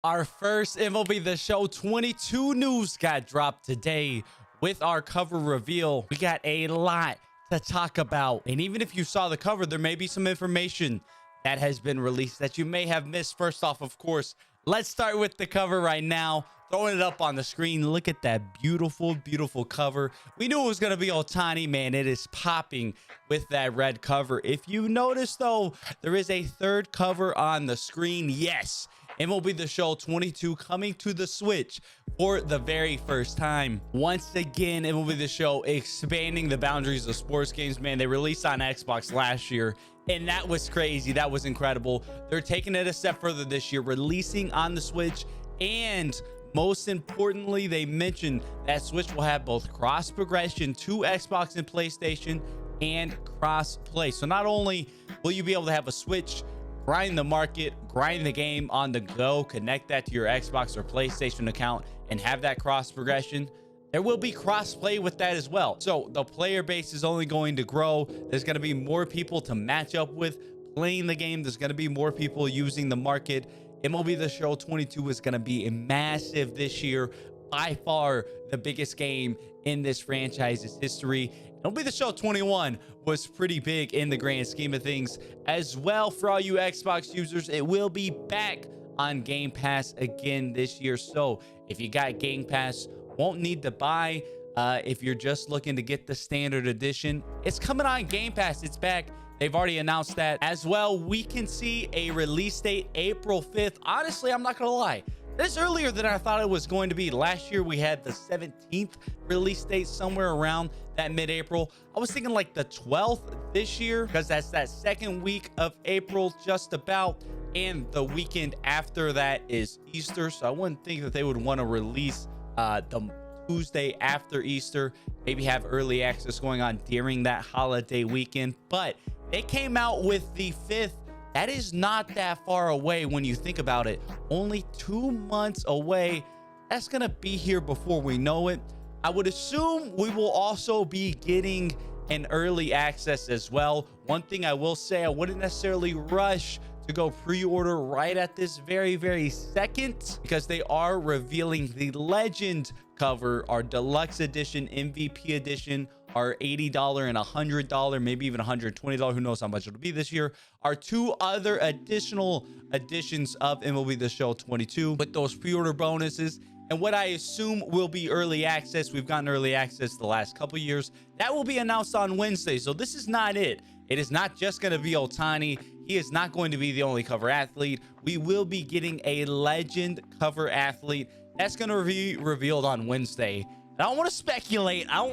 Our first MLB The Show 22 news got dropped today with our cover reveal. We got a lot to talk about. And even if you saw the cover, there may be some information that has been released that you may have missed. First off, of course, let's start with the cover right now. Throwing it up on the screen. Look at that beautiful, beautiful cover. We knew it was going to be Ohtani, man. It is popping with that red cover. If you notice, though, there is a third cover on the screen. Yes, MLB The Show 22 coming to the Switch for the very first time. Once again, MLB The Show expanding the boundaries of sports games, man. They released on Xbox last year, and that was crazy. That was incredible. They're taking it a step further this year, releasing on the Switch, and most importantly, they mentioned that Switch will have both cross progression to Xbox and PlayStation and cross play. So not only will you be able to have a Switch, grind the market, grind the game on the go, connect that to your Xbox or PlayStation account and have that cross progression, there will be cross play with that as well. So the player base is only going to grow. There's going to be more people to match up with playing the game. There's going to be more people using the market. MLB The Show 22 is going to be massive this year, by far the biggest game in this franchise's history. MLB The Show 21 was pretty big in the grand scheme of things as well. For all you Xbox users, it will be back on Game Pass again this year. So if you got Game Pass, won't need to buy. If you're just looking to get the standard edition, it's coming on Game Pass. It's back. They've already announced that as well. We can see a release date April 5th. Honestly, I'm not gonna lie, this earlier than I thought it was going to be. Last year we had the 17th release date, somewhere around that mid-April. I was thinking like the 12th this year, because that's that second week of April just about, and the weekend after that is Easter. So I wouldn't think that they would want to release the Tuesday after Easter, maybe have early access going on during that holiday weekend. But they came out with the 5th. That is not that far away when you think about it. Only 2 months away. That's gonna be here before we know it. I would assume we will also be getting an early access as well. One thing I will say, I wouldn't necessarily rush to go pre-order right at this very second, because they are revealing the legend cover, our deluxe edition, MVP edition, our $80 and $100, maybe even $120, who knows how much it'll be this year, are two other additional editions of MLB The Show 22 with those pre-order bonuses and what I assume will be early access. We've gotten early access the last couple years. That will be announced on Wednesday. So this is not it. It is not just going to be Ohtani. He is not going to be the only cover athlete. We will be getting a legend cover athlete. That's going to be revealed on Wednesday. I don't want to speculate. I don't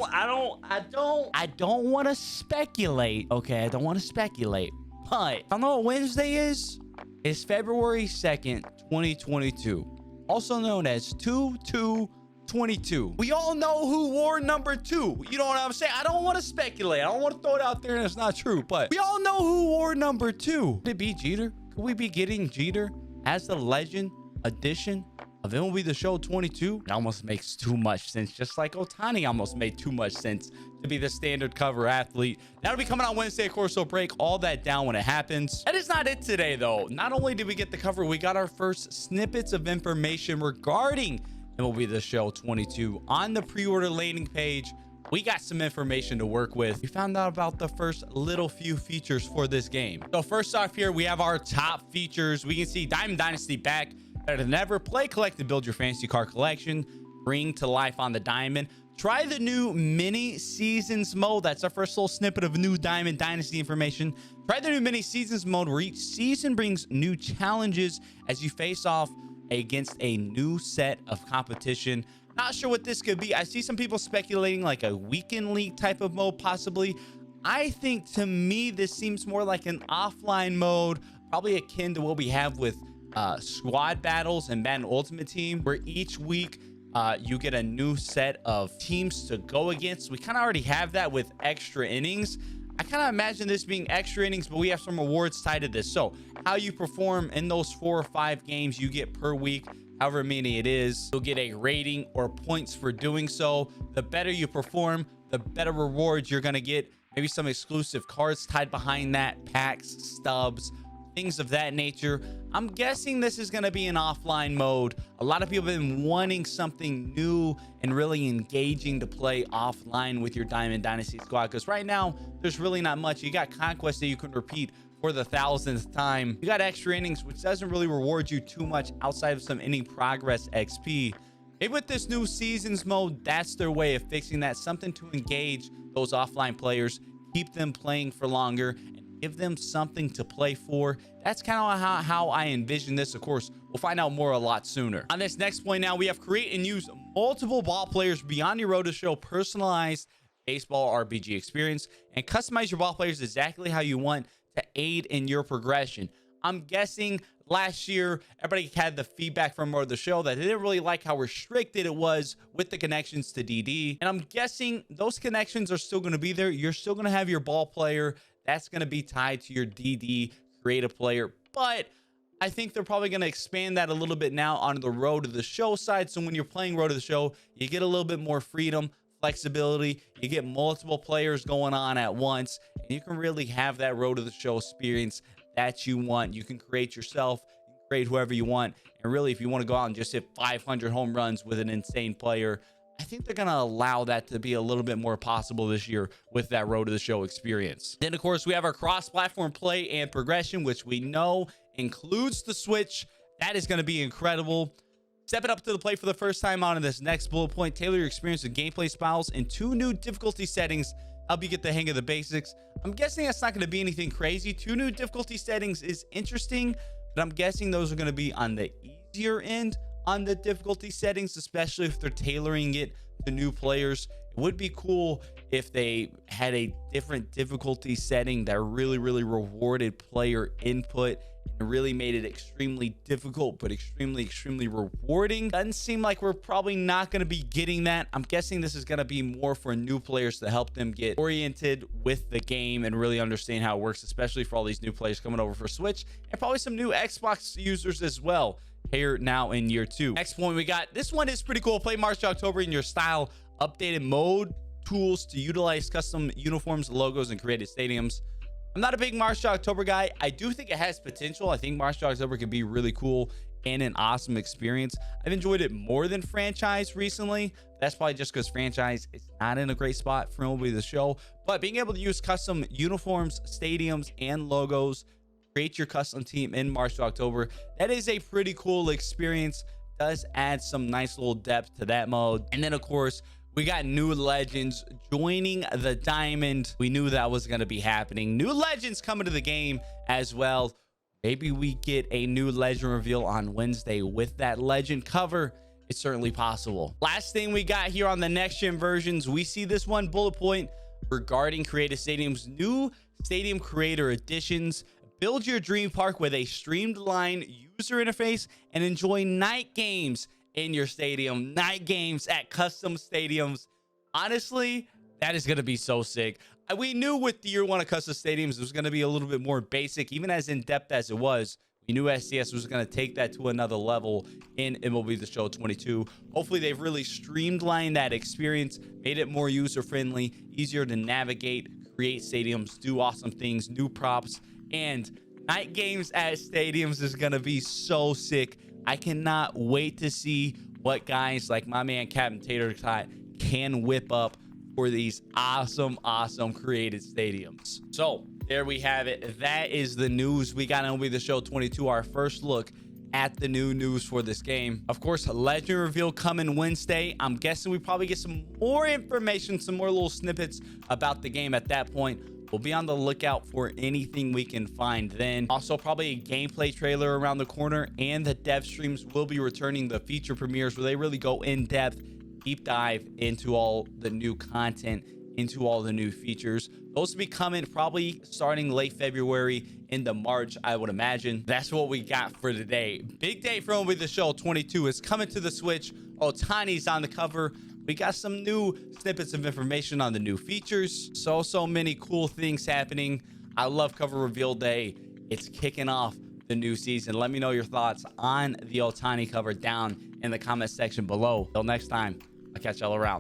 want to speculate. Okay, I don't want to speculate. But I know what Wednesday is. It's February 2nd, 2022. Also known as 2/2/22. We all know who wore number 2. You know what I'm saying? I don't want to speculate. I don't want to throw it out there and it's not true. But we all know who wore number 2. Could it be Jeter? Could we be getting Jeter as the legend edition of MLB The Show 22? It almost makes too much sense. Just like Ohtani almost made too much sense to be the standard cover athlete. That'll be coming on Wednesday, of course, so break all that down when it happens. That is not it today, though. Not only did we get the cover, we got our first snippets of information regarding MLB The Show 22 on the pre-order landing page. We got some information to work with. We found out about the first little few features for this game. So first off here, we have our top features. We can see Diamond Dynasty back. Better than ever. Play, collect, and build your fantasy card collection. Bring to life on the diamond. Try the new mini seasons mode. That's our first little snippet of new Diamond Dynasty information. Try the new mini seasons mode where each season brings new challenges as you face off against a new set of competition. Not sure what this could be. I see some people speculating like a weekend league type of mode, possibly. I think, to me, this seems more like an offline mode, probably akin to what we have with squad battles and Madden Ultimate Team, where each week you get a new set of teams to go against. We kind of already have that with extra innings. I kind of imagine this being extra innings, but we have some rewards tied to this. So how you perform in those 4 or 5 games you get per week, however many it is, you'll get a rating or points for doing so. The better you perform, the better rewards you're going to get. Maybe some exclusive cards tied behind that, packs, stubs, things of that nature. I'm guessing this is going to be an offline mode. A lot of people have been wanting something new and really engaging to play offline with your Diamond Dynasty squad, because right now there's really not much. You got Conquest that you can repeat for the 1000th time. You got extra innings, which doesn't really reward you too much outside of some inning progress XP. Maybe with this new seasons mode, that's their way of fixing that. Something to engage those offline players, keep them playing for longer, and give them something to play for. That's kind of how I envision this. Of course, we'll find out more a lot sooner. On this next point now, we have create and use multiple ball players beyond your road to show personalized baseball RPG experience, and customize your ball players exactly how you want to aid in your progression. I'm guessing last year everybody had the feedback from Road to the Show that they didn't really like how restricted it was with the connections to DD, and I'm guessing those connections are still going to be there. You're still going to have your ball player that's going to be tied to your DD creative player, but I think they're probably going to expand that a little bit now on the Road to the Show side. So when you're playing Road to the Show, you get a little bit more freedom, flexibility. You get multiple players going on at once, and you can really have that Road to the Show experience that you want. You can create yourself, you can create whoever you want, and really, if you want to go out and just hit 500 home runs with an insane player, I think they're going to allow that to be a little bit more possible this year with that Road to the Show experience. Then, of course, we have our cross-platform play and progression, which we know includes the Switch. That is going to be incredible. Step it up to the plate for the first time on in this next bullet point. Tailor your experience with gameplay styles and 2 new difficulty settings. Help you get the hang of the basics. I'm guessing that's not going to be anything crazy. 2 new difficulty settings is interesting, but I'm guessing those are going to be on the easier end on the difficulty settings, especially if they're tailoring it to new players. It would be cool if they had a different difficulty setting that really rewarded player input and really made it extremely difficult but extremely rewarding. Doesn't seem like we're probably not going to be getting that. I'm guessing this is going to be more for new players to help them get oriented with the game and really understand how it works, especially for all these new players coming over for Switch, and probably some new Xbox users as well here now in year 2. Next point we got, this one is pretty cool. Play March to October in your style. Updated mode tools to utilize custom uniforms, logos, and created stadiums. I'm not a big March to October guy. I do think it has potential. I think March to October could be really cool and an awesome experience. I've enjoyed it more than Franchise recently. That's probably just because Franchise is not in a great spot for MLB The Show. But being able to use custom uniforms, stadiums, and logos, create your custom team in March to October, that is a pretty cool experience. Does add some nice little depth to that mode. And then, of course, we got new legends joining the Diamond. We knew that was going to be happening. New legends coming to the game as well. Maybe we get a new legend reveal on Wednesday with that legend cover. It's certainly possible. Last thing we got here on the next gen versions, we see this one bullet point regarding creative stadiums. New stadium creator additions. Build your dream park with a streamlined user interface and enjoy night games in your stadium. Night games at custom stadiums. Honestly, that is going to be so sick. We knew with the year 1 of custom stadiums, it was going to be a little bit more basic, even as in-depth as it was. We knew SDS was going to take that to another level in MLB The Show 22. Hopefully, they've really streamlined that experience, made it more user-friendly, easier to navigate, create stadiums, do awesome things, new props, and night games at stadiums is going to be so sick. I cannot wait to see what guys like my man Captain Tater Tot can whip up for these awesome created stadiums. So there we have it. That is the news we got on MLB The Show 22, our first look at the new news for this game. Of course, legend reveal coming Wednesday. I'm guessing we probably get some more information, some more little snippets about the game at that point. We'll be on the lookout for anything we can find then. Also, probably a gameplay trailer around the corner, and the dev streams will be returning, the feature premieres where they really go in depth, deep dive into all the new content, into all the new features. Those will be coming probably starting late February into March, I would imagine. That's what we got for today. Big day for MLB The Show 22 is coming to the Switch. Ohtani's on the cover. We got some new snippets of information on the new features. So many cool things happening. I love cover reveal day. It's kicking off the new season. Let me know your thoughts on the Ohtani cover down in the comment section below. Till next time, I'll catch y'all around.